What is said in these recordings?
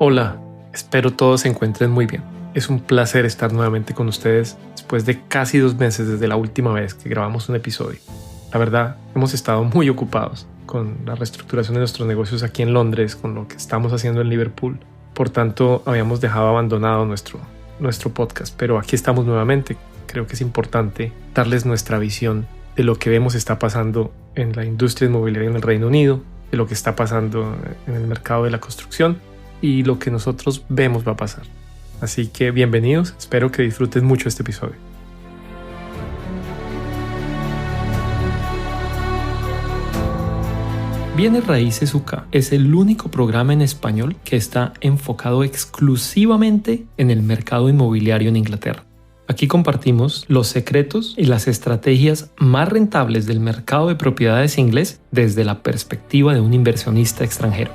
Hola, espero todos se encuentren muy bien. Es un placer estar nuevamente con ustedes después de casi 2 meses desde la última vez que grabamos un episodio. La verdad, hemos estado muy ocupados con la reestructuración de nuestros negocios aquí en Londres, con lo que estamos haciendo en Liverpool. Por tanto, habíamos dejado abandonado nuestro podcast, pero aquí estamos nuevamente. Creo que es importante darles nuestra visión de lo que vemos está pasando en la industria inmobiliaria en el Reino Unido, de lo que está pasando en el mercado de la construcción y lo que nosotros vemos va a pasar. Así que bienvenidos, espero que disfruten mucho este episodio. Bienes Raíces UK es el único programa en español que está enfocado exclusivamente en el mercado inmobiliario en Inglaterra. Aquí compartimos los secretos y las estrategias más rentables del mercado de propiedades inglés desde la perspectiva de un inversionista extranjero.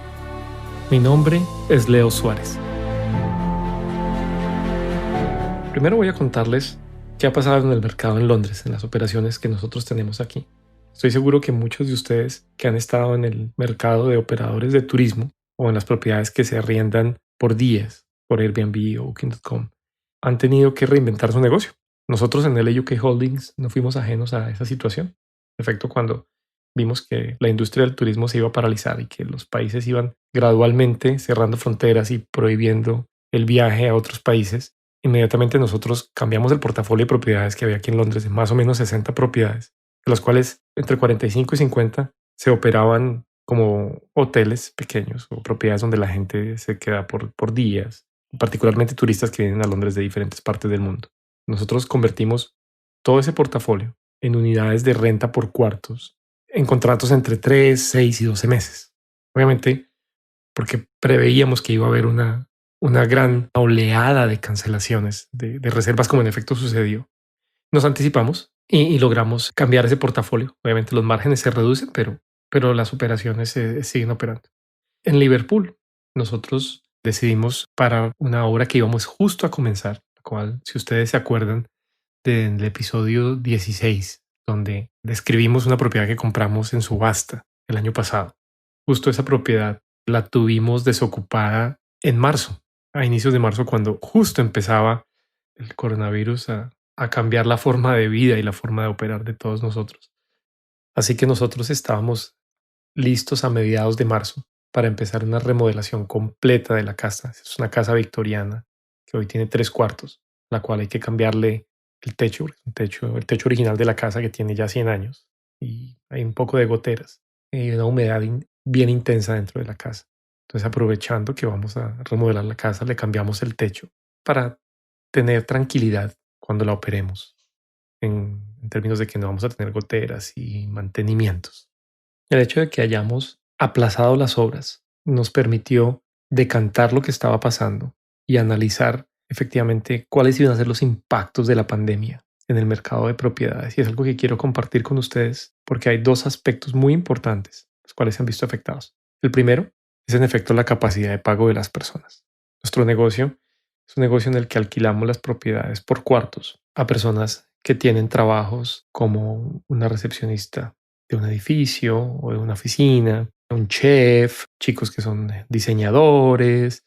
Mi nombre es Leo Suárez. Primero voy a contarles qué ha pasado en el mercado en Londres, en las operaciones que nosotros tenemos aquí. Estoy seguro que muchos de ustedes que han estado en el mercado de operadores de turismo o en las propiedades que se arriendan por días, por Airbnb o Booking.com, han tenido que reinventar su negocio. Nosotros en LA UK Holdings no fuimos ajenos a esa situación. En efecto, cuando vimos que la industria del turismo se iba a paralizar y que los países iban gradualmente cerrando fronteras y prohibiendo el viaje a otros países, inmediatamente nosotros cambiamos el portafolio de propiedades que había aquí en Londres, de más o menos 60 propiedades, de las cuales entre 45 y 50 se operaban como hoteles pequeños o propiedades donde la gente se queda por días, particularmente turistas que vienen a Londres de diferentes partes del mundo. Nosotros convertimos todo ese portafolio en unidades de renta por cuartos, en contratos entre 3, 6 y 12 meses. Obviamente, porque preveíamos que iba a haber una gran oleada de cancelaciones, de reservas, como en efecto sucedió. Nos anticipamos y logramos cambiar ese portafolio. Obviamente los márgenes se reducen, pero las operaciones se siguen operando. En Liverpool, nosotros decidimos para una obra que íbamos justo a comenzar, la cual, si ustedes se acuerdan del episodio 16, donde describimos una propiedad que compramos en subasta el año pasado. Justo esa propiedad la tuvimos desocupada en marzo, a inicios de marzo, cuando justo empezaba el coronavirus a cambiar la forma de vida y la forma de operar de todos nosotros. Así que nosotros estábamos listos a mediados de marzo para empezar una remodelación completa de la casa. Es una casa victoriana que hoy tiene 3 cuartos, la cual hay que cambiarle el techo original de la casa, que tiene ya 100 años y hay un poco de goteras y una humedad bien intensa dentro de la casa. Entonces, aprovechando que vamos a remodelar la casa, le cambiamos el techo para tener tranquilidad cuando la operemos, en términos de que no vamos a tener goteras y mantenimientos. El hecho de que hayamos aplazado las obras nos permitió decantar lo que estaba pasando y analizar efectivamente cuáles iban a ser los impactos de la pandemia en el mercado de propiedades. Y es algo que quiero compartir con ustedes porque hay 2 aspectos muy importantes, los cuales se han visto afectados. El primero es en efecto la capacidad de pago de las personas. Nuestro negocio es un negocio en el que alquilamos las propiedades por cuartos a personas que tienen trabajos como una recepcionista de un edificio o de una oficina, un chef, chicos que son diseñadores,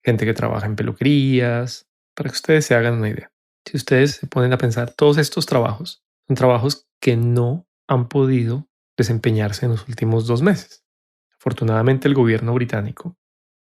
gente que trabaja en peluquerías, para que ustedes se hagan una idea. Si ustedes se ponen a pensar, todos estos trabajos son trabajos que no han podido desempeñarse en los últimos 2 meses. Afortunadamente, el gobierno británico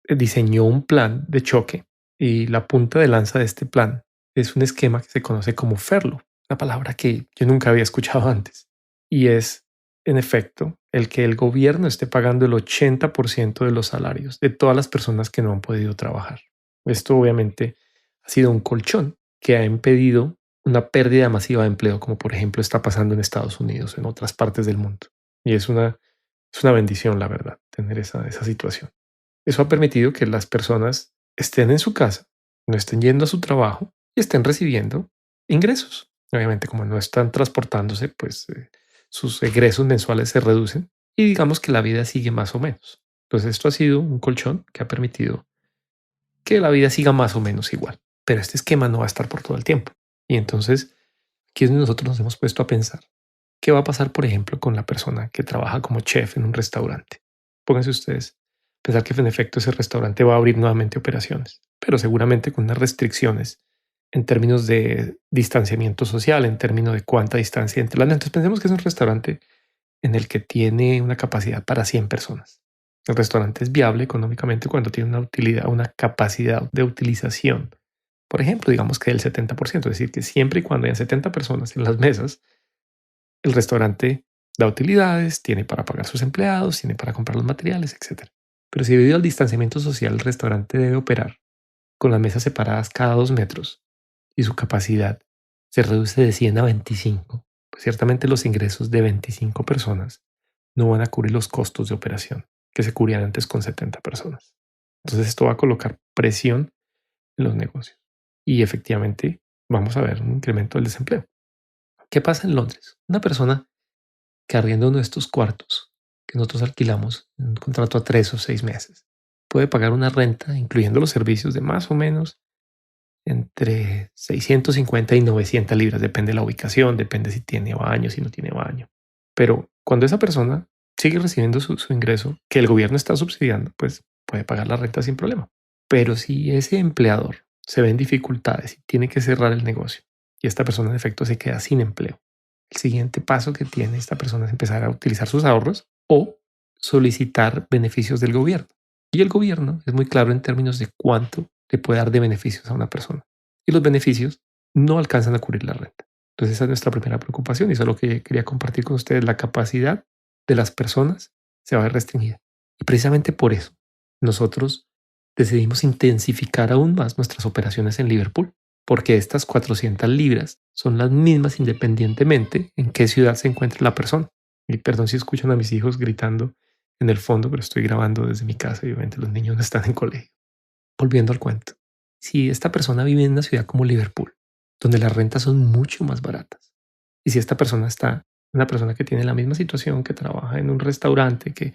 diseñó un plan de choque y la punta de lanza de este plan es un esquema que se conoce como furlough, una palabra que yo nunca había escuchado antes, y es en efecto el que el gobierno esté pagando el 80% de los salarios de todas las personas que no han podido trabajar. Esto obviamente ha sido un colchón que ha impedido una pérdida masiva de empleo, como por ejemplo está pasando en Estados Unidos, en otras partes del mundo. Y es una bendición, la verdad, tener esa situación. Eso ha permitido que las personas estén en su casa, no estén yendo a su trabajo y estén recibiendo ingresos. Obviamente, como no están transportándose, pues sus egresos mensuales se reducen y digamos que la vida sigue más o menos. Entonces, esto ha sido un colchón que ha permitido que la vida siga más o menos igual. Pero este esquema no va a estar por todo el tiempo. Y entonces, aquí es donde nosotros nos hemos puesto a pensar qué va a pasar, por ejemplo, con la persona que trabaja como chef en un restaurante. Pónganse ustedes pensar que en efecto ese restaurante va a abrir nuevamente operaciones, pero seguramente con unas restricciones en términos de distanciamiento social, en términos de cuánta distancia entre las mesas. Entonces pensemos que es un restaurante en el que tiene una capacidad para 100 personas. El restaurante es viable económicamente cuando tiene una utilidad, una capacidad de utilización. Por ejemplo, digamos que del 70%, es decir, que siempre y cuando haya 70 personas en las mesas, el restaurante da utilidades, tiene para pagar sus empleados, tiene para comprar los materiales, etcétera. Pero si debido al distanciamiento social el restaurante debe operar con las mesas separadas cada 2 metros y su capacidad se reduce de 100 a 25, pues ciertamente los ingresos de 25 personas no van a cubrir los costos de operación que se cubrían antes con 70 personas. Entonces esto va a colocar presión en los negocios y efectivamente vamos a ver un incremento del desempleo. ¿Qué pasa en Londres? Una persona que arrienda uno de estos cuartos que nosotros alquilamos en un contrato a 3 o 6 meses puede pagar una renta, incluyendo los servicios, de más o menos entre 650 y 900 libras. Depende de la ubicación, depende si tiene baño, si no tiene baño. Pero cuando esa persona sigue recibiendo su ingreso que el gobierno está subsidiando, pues puede pagar la renta sin problema. Pero si ese empleador se ve en dificultades y tiene que cerrar el negocio y esta persona en efecto se queda sin empleo, el siguiente paso que tiene esta persona es empezar a utilizar sus ahorros o solicitar beneficios del gobierno. Y el gobierno es muy claro en términos de cuánto le puede dar de beneficios a una persona. Y los beneficios no alcanzan a cubrir la renta. Entonces esa es nuestra primera preocupación y eso es lo que quería compartir con ustedes. La capacidad de las personas se va a ver restringida. Y precisamente por eso nosotros decidimos intensificar aún más nuestras operaciones en Liverpool, porque estas 400 libras son las mismas independientemente en qué ciudad se encuentre la persona. Y perdón si escuchan a mis hijos gritando en el fondo, pero estoy grabando desde mi casa y obviamente los niños no están en colegio. Volviendo al cuento, si esta persona vive en una ciudad como Liverpool, donde las rentas son mucho más baratas, y si esta persona está, una persona que tiene la misma situación, que trabaja en un restaurante, que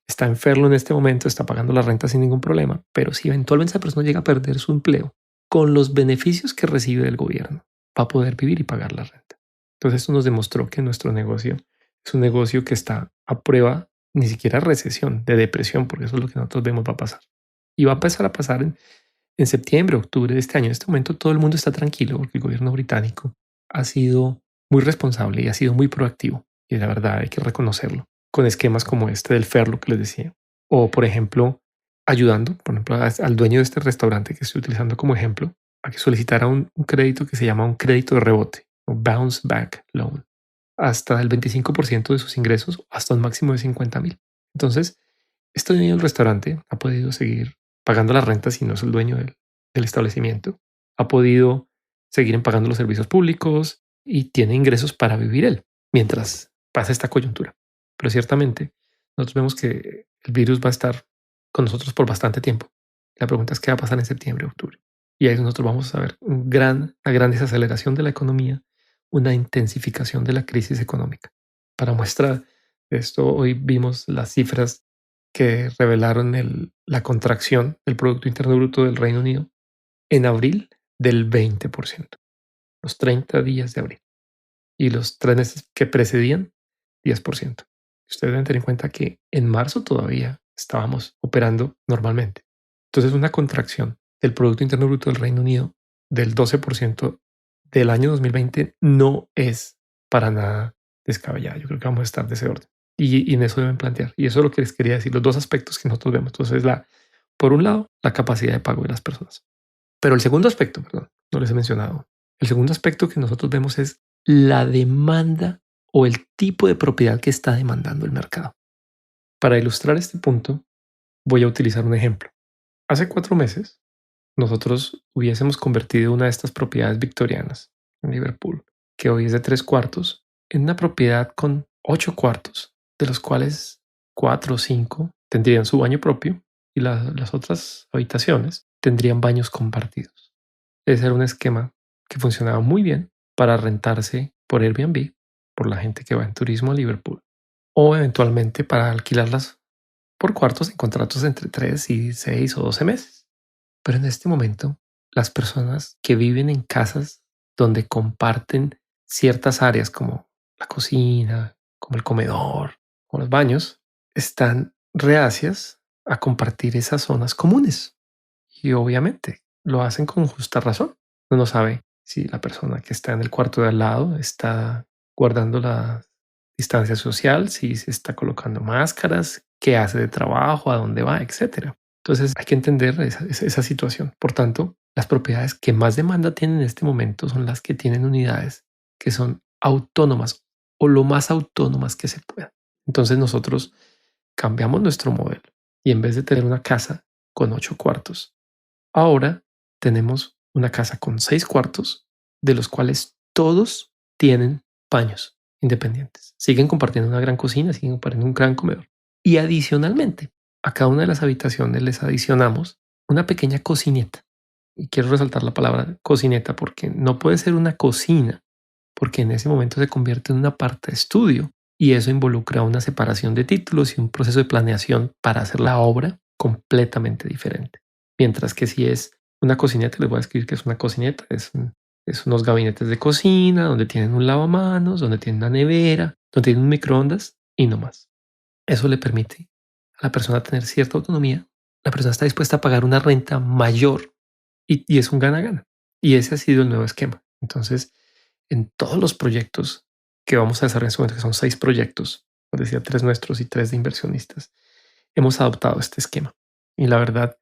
está enfermo en este momento, está pagando la renta sin ningún problema, pero si eventualmente esa persona llega a perder su empleo, con los beneficios que recibe del gobierno, va a poder vivir y pagar la renta. Entonces esto nos demostró que nuestro negocio es un negocio que está a prueba ni siquiera de recesión, de depresión, porque eso es lo que nosotros vemos va a pasar. Y va a empezar a pasar en septiembre, octubre de este año. En este momento todo el mundo está tranquilo porque el gobierno británico ha sido muy responsable y ha sido muy proactivo. Y la verdad hay que reconocerlo con esquemas como este del Ferlo que les decía. O por ejemplo, ayudando, por ejemplo, al dueño de este restaurante que estoy utilizando como ejemplo, a que solicitara un crédito que se llama un crédito de rebote o bounce back loan hasta el 25% de sus ingresos, hasta un máximo de 50,000. Entonces, este dueño del restaurante ha podido seguir pagando la renta si no es el dueño del establecimiento, ha podido seguir pagando los servicios públicos y tiene ingresos para vivir él mientras pasa esta coyuntura. Pero ciertamente nosotros vemos que el virus va a estar con nosotros por bastante tiempo. La pregunta es qué va a pasar en septiembre, octubre. Y ahí nosotros vamos a ver una gran desaceleración de la economía, una intensificación de la crisis económica. Para muestra de esto, hoy vimos las cifras que revelaron la contracción del Producto Interno Bruto del Reino Unido en abril del 20%, los 30 días de abril, y los 3 meses que precedían 10%. Ustedes deben tener en cuenta que en marzo todavía estábamos operando normalmente. Entonces una contracción del Producto Interno Bruto del Reino Unido del 12% del año 2020 no es para nada descabellada. Yo creo que vamos a estar de ese orden. Y en eso deben plantear. Y eso es lo que les quería decir, los dos aspectos que nosotros vemos. Entonces, por un lado, la capacidad de pago de las personas. Pero el segundo aspecto, perdón, no les he mencionado. El segundo aspecto que nosotros vemos es la demanda o el tipo de propiedad que está demandando el mercado. Para ilustrar este punto, voy a utilizar un ejemplo. Hace 4 meses, nosotros hubiésemos convertido una de estas propiedades victorianas en Liverpool, que hoy es de 3 cuartos, en una propiedad con 8 cuartos, de los cuales 4 o 5 tendrían su baño propio y las otras habitaciones tendrían baños compartidos. Ese era un esquema que funcionaba muy bien para rentarse por Airbnb, por la gente que va en turismo a Liverpool, o eventualmente para alquilarlas por cuartos en contratos entre 3 y 6 o 12 meses. Pero en este momento, las personas que viven en casas donde comparten ciertas áreas como la cocina, como el comedor o los baños, están reacias a compartir esas zonas comunes. Y obviamente lo hacen con justa razón. Uno no sabe si la persona que está en el cuarto de al lado está guardando la distancia social, si se está colocando máscaras, qué hace de trabajo, a dónde va, etcétera. Entonces hay que entender esa situación. Por tanto, las propiedades que más demanda tienen en este momento son las que tienen unidades que son autónomas o lo más autónomas que se pueda. Entonces nosotros cambiamos nuestro modelo y en vez de tener una casa con 8 cuartos, ahora tenemos una casa con 6 cuartos, de los cuales todos tienen baños independientes. Siguen compartiendo una gran cocina, siguen compartiendo un gran comedor. Y adicionalmente, a cada una de las habitaciones les adicionamos una pequeña cocineta. Y quiero resaltar la palabra cocineta porque no puede ser una cocina, porque en ese momento se convierte en una parte de estudio y eso involucra una separación de títulos y un proceso de planeación para hacer la obra completamente diferente. Mientras que si es una cocineta, les voy a escribir que es una cocineta, es unos gabinetes de cocina donde tienen un lavamanos, donde tienen una nevera, donde tienen un microondas y no más. Eso le permite a la persona tener cierta autonomía. La persona está dispuesta a pagar una renta mayor y es un gana-gana. Y ese ha sido el nuevo esquema. Entonces, en todos los proyectos que vamos a desarrollar en este momento, que son 6 proyectos, como decía, 3 nuestros y 3 de inversionistas, hemos adoptado este esquema. Y la verdad,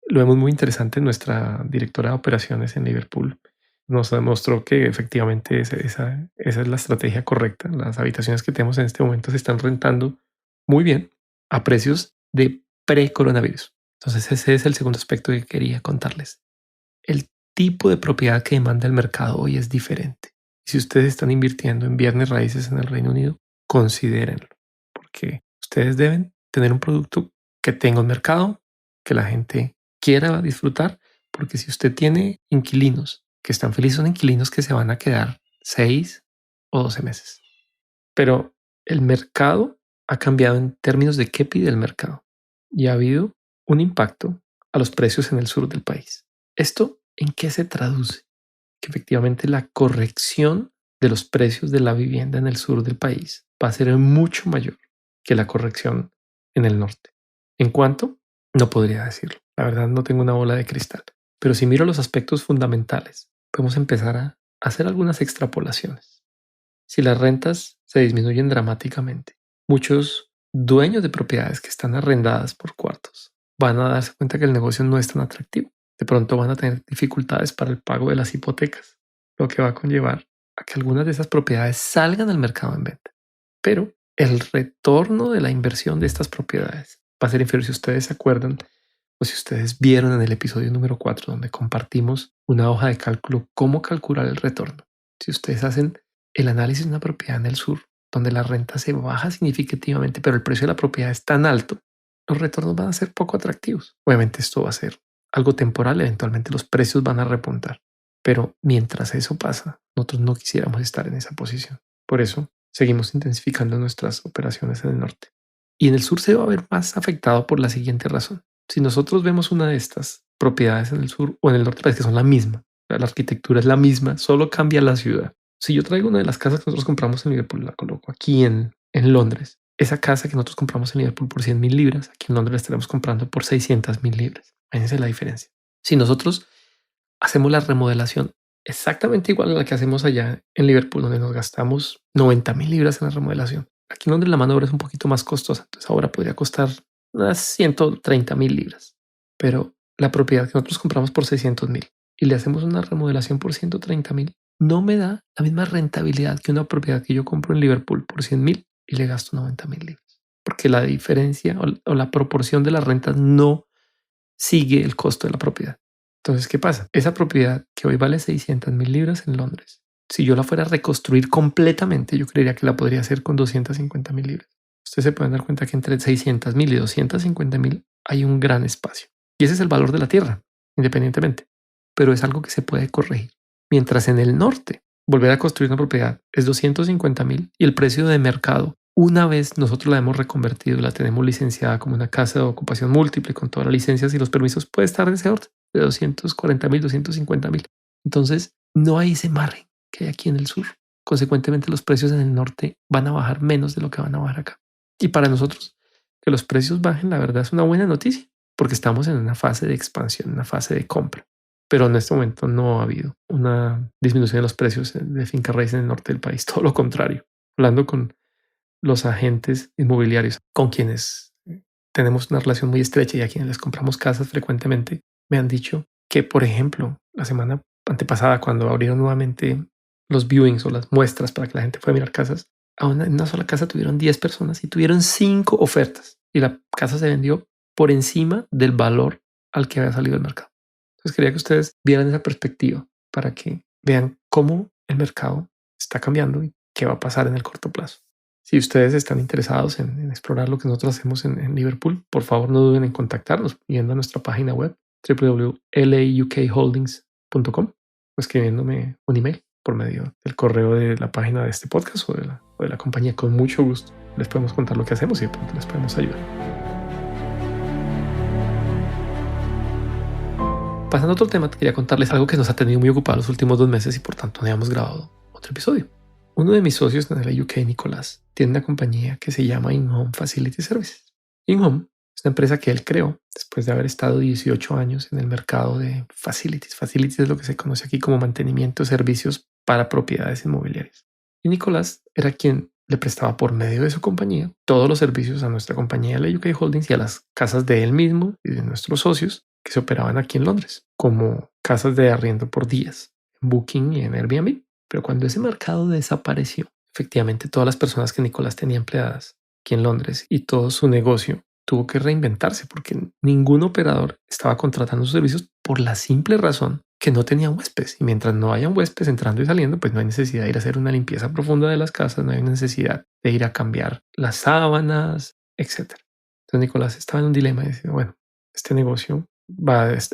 lo vemos muy interesante. Nuestra directora de operaciones en Liverpool nos demostró que efectivamente esa es la estrategia correcta. Las habitaciones que tenemos en este momento se están rentando muy bien a precios de pre-coronavirus. Entonces ese es el segundo aspecto que quería contarles. El tipo de propiedad que demanda el mercado hoy es diferente. Si ustedes están invirtiendo en bienes raíces en el Reino Unido, considérenlo, porque ustedes deben tener un producto que tenga un mercado, que la gente quiera disfrutar, porque si usted tiene inquilinos que están felices, son inquilinos que se van a quedar 6 o 12 meses. Pero el mercado ha cambiado en términos de qué pide el mercado y ha habido un impacto a los precios en el sur del país. ¿Esto en qué se traduce? Que efectivamente la corrección de los precios de la vivienda en el sur del país va a ser mucho mayor que la corrección en el norte. ¿En cuánto? No podría decirlo. La verdad no tengo una bola de cristal. Pero si miro los aspectos fundamentales, podemos empezar a hacer algunas extrapolaciones. Si las rentas se disminuyen dramáticamente, muchos dueños de propiedades que están arrendadas por cuartos van a darse cuenta que el negocio no es tan atractivo. De pronto van a tener dificultades para el pago de las hipotecas, lo que va a conllevar a que algunas de esas propiedades salgan al mercado en venta. Pero el retorno de la inversión de estas propiedades va a ser inferior. Si ustedes se acuerdan o si ustedes vieron en el episodio número 4 donde compartimos una hoja de cálculo, cómo calcular el retorno. Si ustedes hacen el análisis de una propiedad en el sur, donde la renta se baja significativamente, pero el precio de la propiedad es tan alto, los retornos van a ser poco atractivos. Obviamente esto va a ser algo temporal, eventualmente los precios van a repuntar. Pero mientras eso pasa, nosotros no quisiéramos estar en esa posición. Por eso seguimos intensificando nuestras operaciones en el norte. Y en el sur se va a ver más afectado por la siguiente razón. Si nosotros vemos una de estas propiedades en el sur o en el norte, parece que son la misma. La arquitectura es la misma, solo cambia la ciudad. Si yo traigo una de las casas que nosotros compramos en Liverpool, la coloco aquí en Londres, esa casa que nosotros compramos en Liverpool por 100.000 libras, aquí en Londres la estaremos comprando por 600.000 libras. Esa es la diferencia. Si nosotros hacemos la remodelación exactamente igual a la que hacemos allá en Liverpool, donde nos gastamos 90.000 libras en la remodelación, aquí en Londres la mano de obra es un poquito más costosa. Entonces ahora podría costar unas 130.000 libras, pero la propiedad que nosotros compramos por 600.000 y le hacemos una remodelación por 130.000, no me da la misma rentabilidad que una propiedad que yo compro en Liverpool por 100.000 y le gasto 90.000 libras, porque la diferencia o la proporción de las rentas no sigue el costo de la propiedad. Entonces, ¿qué pasa? Esa propiedad que hoy vale 600.000 libras en Londres, si yo la fuera a reconstruir completamente, yo creería que la podría hacer con 250.000 libras. Ustedes se pueden dar cuenta que entre 600.000 y 250.000 hay un gran espacio. Y ese es el valor de la tierra, independientemente. Pero es algo que se puede corregir. Mientras en el norte, volver a construir una propiedad es 250.000 y el precio de mercado, una vez nosotros la hemos reconvertido, la tenemos licenciada como una casa de ocupación múltiple con todas las licencias y los permisos, puede estar en ese orden de 240.000, 250.000. Entonces no hay ese margen que hay aquí en el sur. Consecuentemente, los precios en el norte van a bajar menos de lo que van a bajar acá. Y para nosotros Que los precios bajen, la verdad es una buena noticia, porque estamos en una fase de expansión, una fase de compra. Pero en este momento no ha habido una disminución de los precios de finca raíz en el norte del país. Todo lo contrario. Hablando con los agentes inmobiliarios con quienes tenemos una relación muy estrecha y a quienes les compramos casas frecuentemente, me han dicho que, por ejemplo, la semana antepasada, cuando abrieron nuevamente los viewings o las muestras para que la gente pueda mirar casas, en una sola casa tuvieron 10 personas y tuvieron 5 ofertas y la casa se vendió por encima del valor al que había salido el mercado. Entonces quería que ustedes vieran esa perspectiva para que vean cómo el mercado está cambiando y qué va a pasar en el corto plazo. Si ustedes están interesados en explorar lo que nosotros hacemos en Liverpool, por favor no duden en contactarnos yendo a nuestra página web www.laukholdings.com o escribiéndome un email por medio del correo de la página de este podcast o de la compañía. Con mucho gusto les podemos contar lo que hacemos y de pronto les podemos ayudar. Pasando a otro tema, quería contarles algo que nos ha tenido muy ocupados los últimos 2 meses y por tanto no habíamos grabado otro episodio. Uno de mis socios en la UK, Nicolás, tiene una compañía que se llama In-Home Facility Services. In-Home es una empresa que él creó después de haber estado 18 años en el mercado de facilities. Facilities es lo que se conoce aquí como mantenimiento de servicios para propiedades inmobiliarias. Y Nicolás era quien le prestaba por medio de su compañía todos los servicios a nuestra compañía, la UK Holdings, y a las casas de él mismo y de nuestros socios que se operaban aquí en Londres, como casas de arriendo por días, en Booking y en Airbnb. Pero cuando ese mercado desapareció, efectivamente todas las personas que Nicolás tenía empleadas aquí en Londres y todo su negocio tuvo que reinventarse porque ningún operador estaba contratando sus servicios por la simple razón que no tenían huéspedes. Y mientras no hayan huéspedes entrando y saliendo, pues no hay necesidad de ir a hacer una limpieza profunda de las casas, no hay necesidad de ir a cambiar las sábanas, etc. Entonces Nicolás estaba en un dilema y decía, bueno, este negocio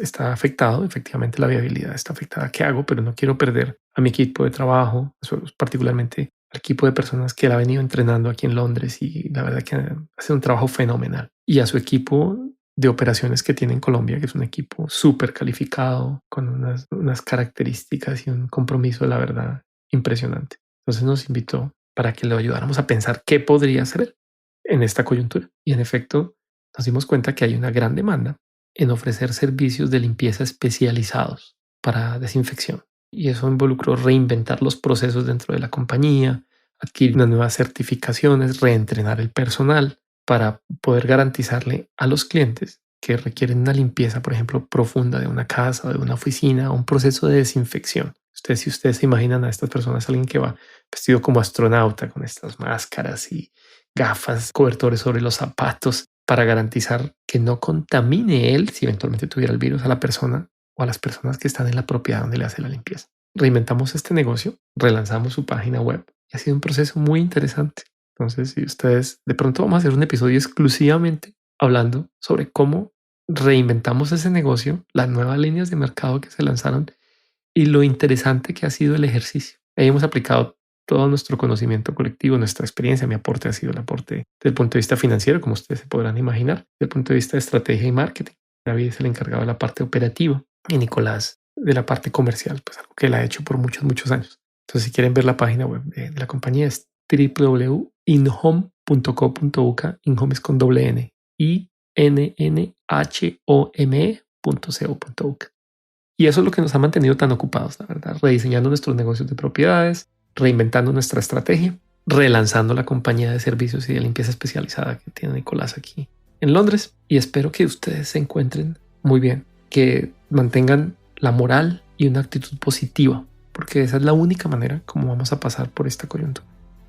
está afectado, efectivamente la viabilidad está afectada. ¿Qué hago? Pero no quiero perder a mi equipo de trabajo, particularmente al equipo de personas que él ha venido entrenando aquí en Londres y la verdad que hace un trabajo fenomenal. Y a su equipo de operaciones que tiene en Colombia, que es un equipo súper calificado, con unas características y un compromiso, la verdad, impresionante. Entonces nos invitó para que le ayudáramos a pensar qué podría hacer en esta coyuntura. Y en efecto, nos dimos cuenta que hay una gran demanda en ofrecer servicios de limpieza especializados para desinfección. Y eso involucró reinventar los procesos dentro de la compañía, adquirir unas nuevas certificaciones, reentrenar el personal para poder garantizarle a los clientes que requieren una limpieza, por ejemplo, profunda de una casa o de una oficina, un proceso de desinfección. Si ustedes se imaginan a estas personas, alguien que va vestido como astronauta con estas máscaras y gafas, cobertores sobre los zapatos, para garantizar que no contamine él, si eventualmente tuviera el virus, a la persona o a las personas que están en la propiedad donde le hace la limpieza. Reinventamos este negocio, relanzamos su página web y ha sido un proceso muy interesante. Entonces, si ustedes, de pronto vamos a hacer un episodio exclusivamente hablando sobre cómo reinventamos ese negocio, las nuevas líneas de mercado que se lanzaron y lo interesante que ha sido el ejercicio. Ahí hemos aplicado todo nuestro conocimiento colectivo, nuestra experiencia. Mi aporte ha sido el aporte desde el punto de vista financiero, como ustedes se podrán imaginar, desde el punto de vista de estrategia y marketing. David es el encargado de la parte operativa y Nicolás de la parte comercial, pues algo que él ha hecho por muchos años. Entonces, si quieren ver la página web de la compañía es www.inhome.co.uk. Inhome es con doble N, INNHOME.co.uk. Y eso es lo que nos ha mantenido tan ocupados, la verdad, rediseñando nuestros negocios de propiedades, reinventando nuestra estrategia, relanzando la compañía de servicios y de limpieza especializada que tiene Nicolás aquí en Londres. Y espero que ustedes se encuentren muy bien, que mantengan la moral y una actitud positiva, porque esa es la única manera como vamos a pasar por esta coyuntura.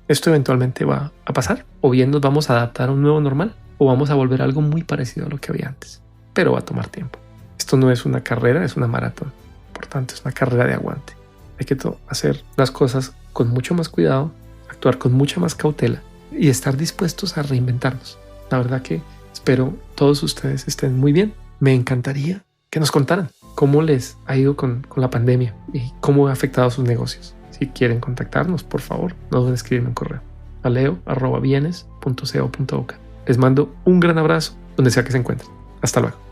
Esto eventualmente va a pasar, o bien nos vamos a adaptar a un nuevo normal, o vamos a volver a algo muy parecido a lo que había antes, pero va a tomar tiempo. Esto no es una carrera, es una maratón. Por tanto, es una carrera de aguante. Hay que hacer las cosas con mucho más cuidado, actuar con mucha más cautela y estar dispuestos a reinventarnos. La verdad que espero todos ustedes estén muy bien. Me encantaría que nos contaran cómo les ha ido con la pandemia y cómo ha afectado sus negocios. Si quieren contactarnos, por favor, no duden en escribirme un correo a leo@bienes.co.uk. Les mando un gran abrazo donde sea que se encuentren. Hasta luego.